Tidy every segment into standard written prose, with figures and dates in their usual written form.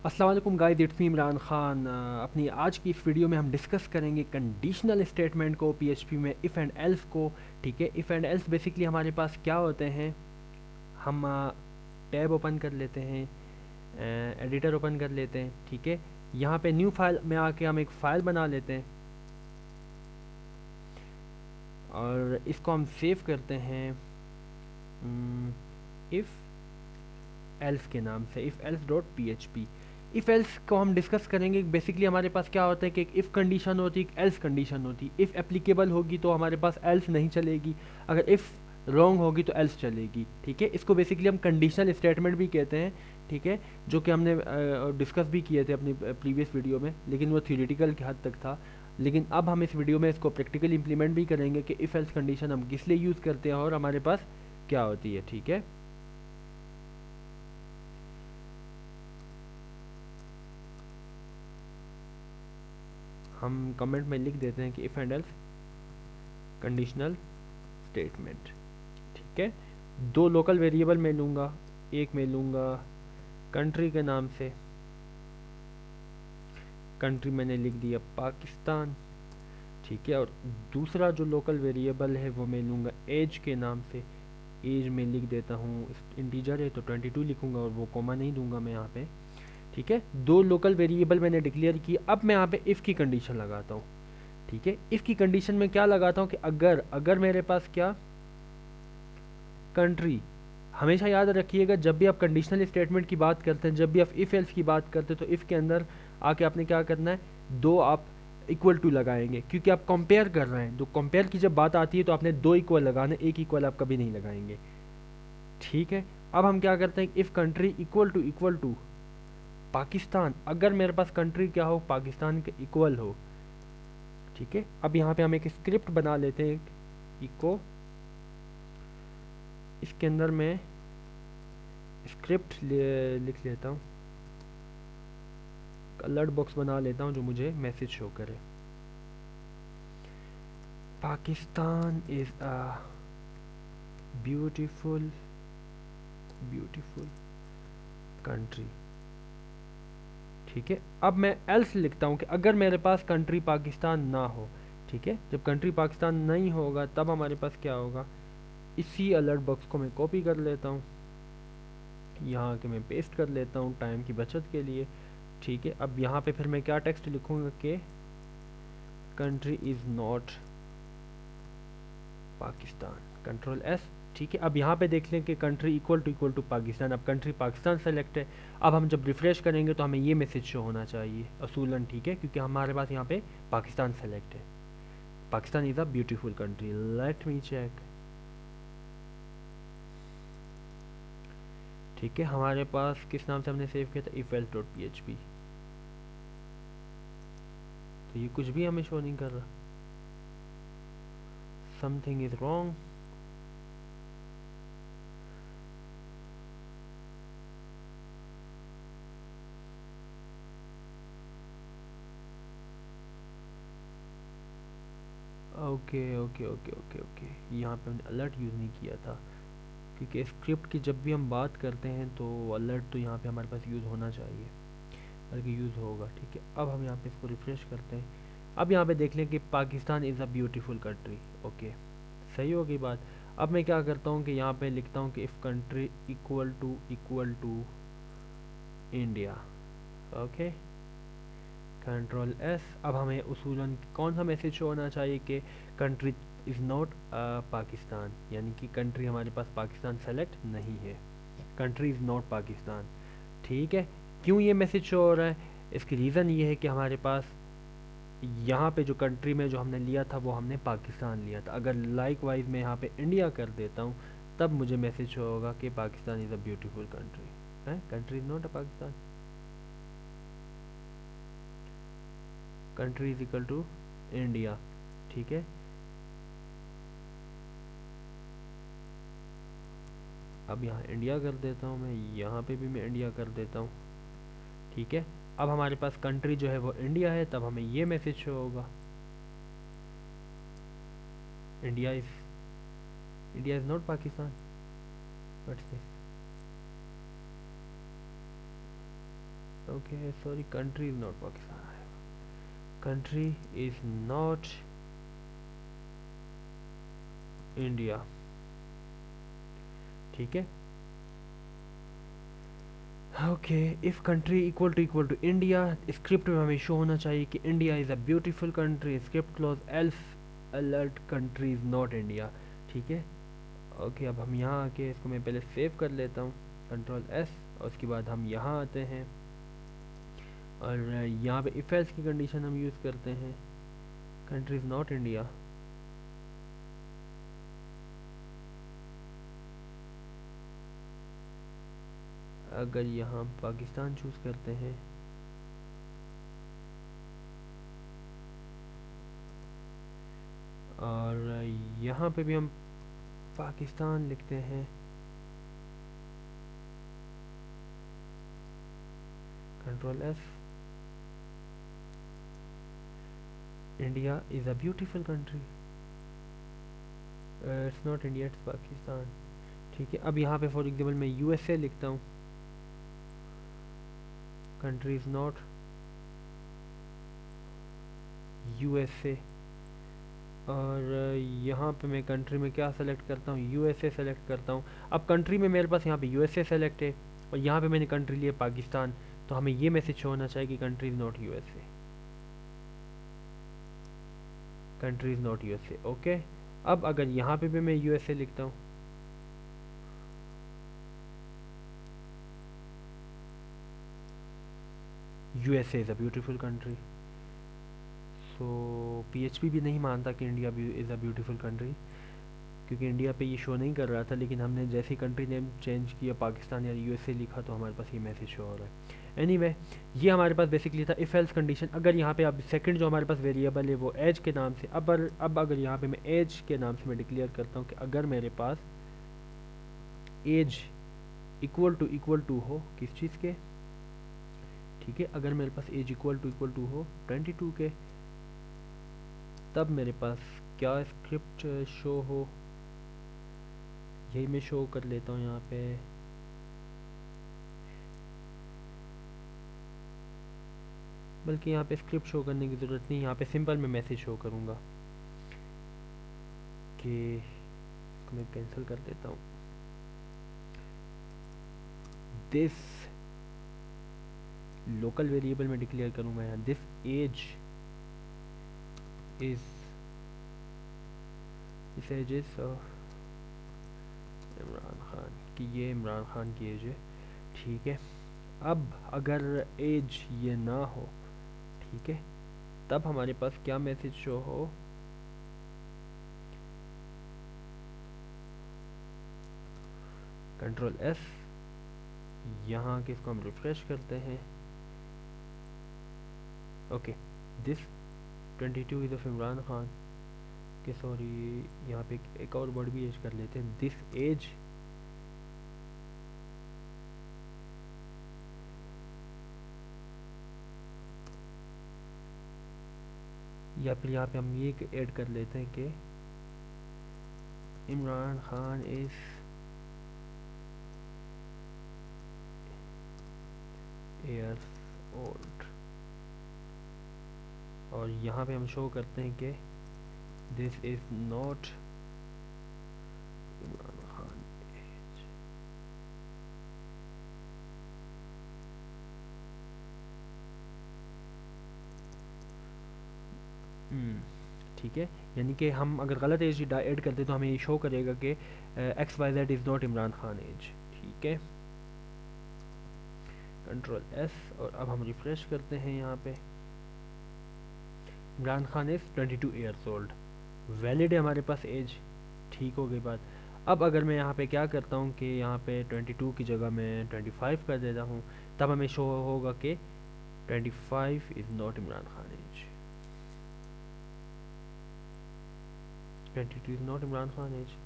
अस्सलाम वालेकुम guys, it's me Imran Khan. अपनी आज की इस वीडियो में हम डिस्कस करेंगे कंडीशनल स्टेटमेंट को पीएचपी में, इफ़ एंड एल्स को। ठीक है, इफ़ एंड एल्स बेसिकली हमारे पास क्या होते हैं। हम टैब ओपन कर लेते हैं, एडिटर ओपन कर लेते हैं। ठीक है, यहाँ पे न्यू फाइल में आके हम एक फ़ाइल बना लेते हैं और इसको हम सेव करते हैं इफ़ एल्स के नाम से, if else dot P H P. If else को हम डिस्कस करेंगे। बेसिकली हमारे पास क्या होता है कि एक इफ़ कंडीशन होती है, एक एल्स कंडीशन होती है। इफ़ एप्लीकेबल होगी तो हमारे पास एल्स नहीं चलेगी, अगर इफ़ रॉन्ग होगी तो एल्स चलेगी। ठीक है, इसको बेसिकली हम कंडीशनल स्टेटमेंट भी कहते हैं। ठीक है, जो कि हमने डिस्कस भी किए थे अपनी प्रीवियस वीडियो में, लेकिन वो थियोरेटिकल की हद तक था। लेकिन अब हम इस वीडियो में इसको प्रैक्टिकली इंप्लीमेंट भी करेंगे कि इफ़ एल्स कंडीशन हम किस लिए यूज़ करते हैं और हमारे पास क्या होती है। ठीक है, हम कमेंट में लिख देते हैं कि if and else conditional statement. ठीक है, दो लोकल वेरिएबल मैं लूँगा। एक मैं लूँगा कंट्री के नाम से, कंट्री मैंने लिख दिया पाकिस्तान। ठीक है, और दूसरा जो लोकल वेरिएबल है वो मैं लूँगा एज के नाम से। एज में लिख देता हूँ, इंटीजर है तो 22 लिखूँगा और वो कॉमा नहीं दूंगा मैं यहाँ पे। ठीक है, दो लोकल वेरिएबल मैंने डिक्लेयर किए। अब मैं यहाँ पे इफ़ की कंडीशन लगाता हूँ। ठीक है, इफ़ की कंडीशन में क्या लगाता हूँ कि अगर अगर मेरे पास क्या कंट्री। हमेशा याद रखिएगा, जब भी आप कंडीशनल स्टेटमेंट की बात करते हैं, जब भी आप इफ़ एल्स की बात करते हैं, तो इफ़ के अंदर आके आपने क्या करना है, दो आप इक्वल टू लगाएंगे, क्योंकि आप कंपेयर कर रहे हैं। तो कंपेयर की जब बात आती है तो आपने दो इक्वल लगाना, एक इक्वल आप कभी नहीं लगाएंगे। ठीक है, अब हम क्या करते हैं, if country equal to Pakistan, अगर मेरे पास कंट्री क्या हो, पाकिस्तान के इक्वल हो। ठीक है, अब यहाँ पे हम एक स्क्रिप्ट बना लेते हैं, इको। इसके अंदर मैं स्क्रिप्ट लिख लेता हूँ, अलर्ट बॉक्स बना लेता हूँ जो मुझे मैसेज शो करे। Pakistan is a beautiful beautiful country. ठीक है, अब मैं एल्स लिखता हूँ कि अगर मेरे पास कंट्री पाकिस्तान ना हो। ठीक है, जब कंट्री पाकिस्तान नहीं होगा तब हमारे पास क्या होगा। इसी अलर्ट बॉक्स को मैं कॉपी कर लेता हूँ, यहाँ के मैं पेस्ट कर लेता हूँ टाइम की बचत के लिए। ठीक है, अब यहाँ पे फिर मैं क्या टेक्स्ट लिखूँगा कि country is not Pakistan, control S. ठीक है, अब यहाँ पे देख लें कि कंट्री इक्वल टू पाकिस्तान। अब कंट्री पाकिस्तान सेलेक्ट है। अब हम जब रिफ्रेश करेंगे तो हमें ये मैसेज शो होना चाहिए असूलन। ठीक है, क्योंकि हमारे पास यहाँ पे पाकिस्तान सेलेक्ट है। Pakistan is a beautiful country. Let me check. ठीक है, हमारे पास किस नाम से हमने सेव किया था, if else dot P H P. तो ये कुछ भी हमें शो नहीं कर रहा, something is wrong. Okay okay okay okay okay, यहाँ पे हमने अलर्ट यूज़ नहीं किया था, क्योंकि स्क्रिप्ट की जब भी हम बात करते हैं तो अलर्ट तो यहाँ पे हमारे पास यूज़ होना चाहिए, बल्कि यूज़ होगा। ठीक है, अब हम यहाँ पे इसको रिफ़्रेश करते हैं। अब यहाँ पे देख लें कि Pakistan is a beautiful country. Okay, सही होगी बात। अब मैं क्या करता हूँ कि यहाँ पे लिखता हूँ कि if country equal to India. Okay, control S. अब हमें उसूलन कौन सा मैसेज शो होना चाहिए कि कंट्री इज़ नॉट पाकिस्तान, यानी कि कंट्री हमारे पास पाकिस्तान सेलेक्ट नहीं है, कंट्री इज़ नॉट पाकिस्तान। ठीक है, क्यों ये मैसेज शो हो रहा है, इसकी रीज़न ये है कि हमारे पास यहाँ पे जो कंट्री में जो हमने लिया था वो हमने पाकिस्तान लिया था। अगर लाइक वाइज मैं यहाँ पे इंडिया कर देता हूँ तब मुझे मैसेज शो होगा कि Pakistan is a beautiful country है, country is not a Pakistan, country is equal to India. ठीक है, अब यहाँ इंडिया कर देता हूँ मैं, यहाँ पे भी मैं इंडिया कर देता हूँ। ठीक है, अब हमारे पास कंट्री जो है वो इंडिया है, तब हमें ये मैसेज शो होगा, India is not Pakistan. What's this. Okay sorry, country is not Pakistan, country is not India. ठीक है, okay, if country equal to India, script में हमें शो होना चाहिए कि India is a beautiful country, script close else alert country is not India. ठीक है, okay, अब हम यहाँ आके इसको मैं पहले सेव कर लेता हूँ, कंट्रोल एस, और उसके बाद हम यहाँ आते हैं और यहाँ पे इफ एल्स की कंडीशन हम यूज़ करते हैं, कंट्री इज़ नॉट इंडिया। अगर यहाँ पाकिस्तान चूज़ करते हैं और यहाँ पे भी हम पाकिस्तान लिखते हैं, control F, India is a beautiful country, it's not India, it's Pakistan. ठीक है, अब यहाँ पे फॉर एग्जांपल मैं यूएसए लिखता हूँ, कंट्री इज़ नॉट यूएसए, और यहाँ पे मैं कंट्री में क्या सेलेक्ट करता हूँ, यूएसए सेलेक्ट करता हूँ। अब कंट्री में मेरे पास यहाँ पे यूएसए सेलेक्ट है और यहाँ पे मैंने कंट्री लिया पाकिस्तान, तो हमें ये मैसेज होना चाहिए कि country is not USA, country is not USA. Okay, अब अगर यहाँ पे भी मैं यूएसए लिखता हूँ, USA is a beautiful country, so PHP भी नहीं मानता कि India is a beautiful country, क्योंकि इंडिया पे ये शो नहीं कर रहा था, लेकिन हमने जैसे ही कंट्री नेम चेंज किया, पाकिस्तान या यूएसए लिखा, तो हमारे पास ये मैसेज शो हो रहा है। एनीवे, ये हमारे पास बेसिकली था इफ एल्स कंडीशन। अगर यहाँ पे अब सेकंड जो हमारे पास वेरिएबल है वो एज के नाम से, अब अगर यहाँ पे मैं एज के नाम से मैं डिक्लेयर करता हूँ कि अगर मेरे पास एज इक्वल टू हो किस चीज़ के, ठीक है, अगर मेरे पास एज इक्वल टू हो 22 के, तब मेरे पास क्या स्क्रिप्ट शो हो, यही मैं शो कर लेता हूँ यहाँ पे। बल्कि यहाँ पे स्क्रिप्ट शो करने की ज़रूरत नहीं, यहाँ पे सिंपल मैं मैसेज शो करूँगा कि इसको मैं कैंसिल कर देता हूँ, दिस लोकल वेरिएबल में डिक्लेयर करूँगा यहाँ, this age is Imran Khan, कि ये इमरान खान की एज है। ठीक है, अब अगर एज ये ना हो, ठीक है, तब हमारे पास क्या मैसेज शो हो, कंट्रोल एस, यहाँ के इसको हम रिफ्रेश करते हैं। Okay, this 22 is of Imran Khan के, सॉरी यहाँ पे एक और वर्ड भी एज कर लेते हैं, दिस एज या फिर यहाँ पे हम ये ऐड कर लेते हैं कि Imran Khan is years old, और यहाँ पे हम शो करते हैं कि this is not Imran Khan age. ठीक है, यानी कि हम अगर गलत एज ऐड करते तो हमें ये शो करेगा कि XYZ is not Imran Khan age. ठीक है, कंट्रोल एस, और अब हम रिफ्रेश करते हैं, यहाँ पे Imran Khan is 22 years old, valid है हमारे पास एज। ठीक हो गई बात। अब अगर मैं यहाँ पे क्या करता हूँ कि यहाँ पे 22 की जगह मैं 25 कर देता हूँ, तब हमें शो होगा कि 25 is not Imran Khan age, 22 is not Imran Khan age.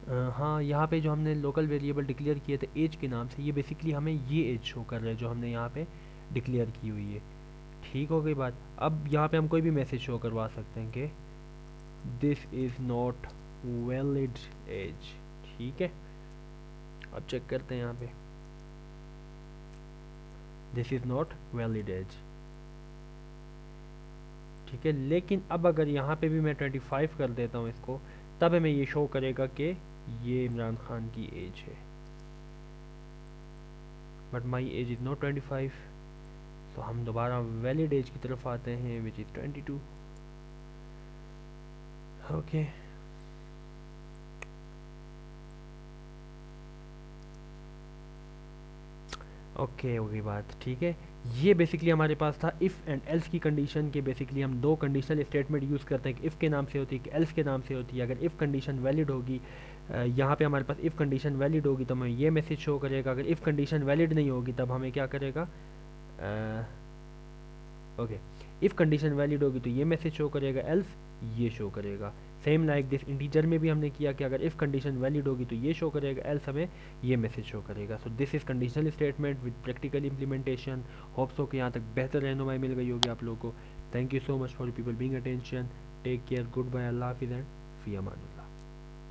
हाँ, यहाँ पे जो हमने लोकल वेरिएबल डिक्लेयर किए थे एज के नाम से, ये बेसिकली हमें ये एज शो कर रहा है जो हमने यहाँ पे डिक्लेयर की हुई है। ठीक हो गई बात। अब यहाँ पे हम कोई भी मैसेज शो करवा सकते हैं कि this is not valid age. ठीक है, अब चेक करते हैं यहाँ पे, this is not valid age. ठीक है, लेकिन अब अगर यहाँ पे भी मैं 25 कर देता हूँ इसको, तब हमें ये शो करेगा कि ये इमरान खान की एज है, but my age is not 25। तो हम दोबारा वैलिड एज की तरफ आते हैं विच इज़ 22। ओके, ओके हो गई बात। ठीक है, ये बेसिकली हमारे पास था इफ़ एंड एल्स की कंडीशन के। बेसिकली हम दो कंडीशनल स्टेटमेंट यूज़ करते हैं, कि इफ़ के नाम से होती है, कि एल्स के नाम से होती है। अगर इफ़ कंडीशन वैलिड होगी, यहाँ पे हमारे पास इफ़ कंडीशन वैलिड होगी तो हमें ये मैसेज शो करेगा। अगर इफ़ कंडीशन वैलिड नहीं होगी तब हमें क्या करेगा, ओके, इफ़ कंडीशन वैलिड होगी तो ये मैसेज शो करेगा, एल्स ये शो करेगा। सेम लाइक दिस इंटीजर में भी हमने किया कि अगर इफ़ कंडीशन वैलिड होगी तो ये शो करेगा, एल्स हमें ये मैसेज शो करेगा। So this is conditional statement with practical implementation. Hope so कि यहाँ तक बेहतर रहनुमाई मिल गई होगी आप लोगों को। Thank you so much for people being attention. Take care, good bye, अल्लाह हाफिज़ एंड फ़ी अमानिल्लाह।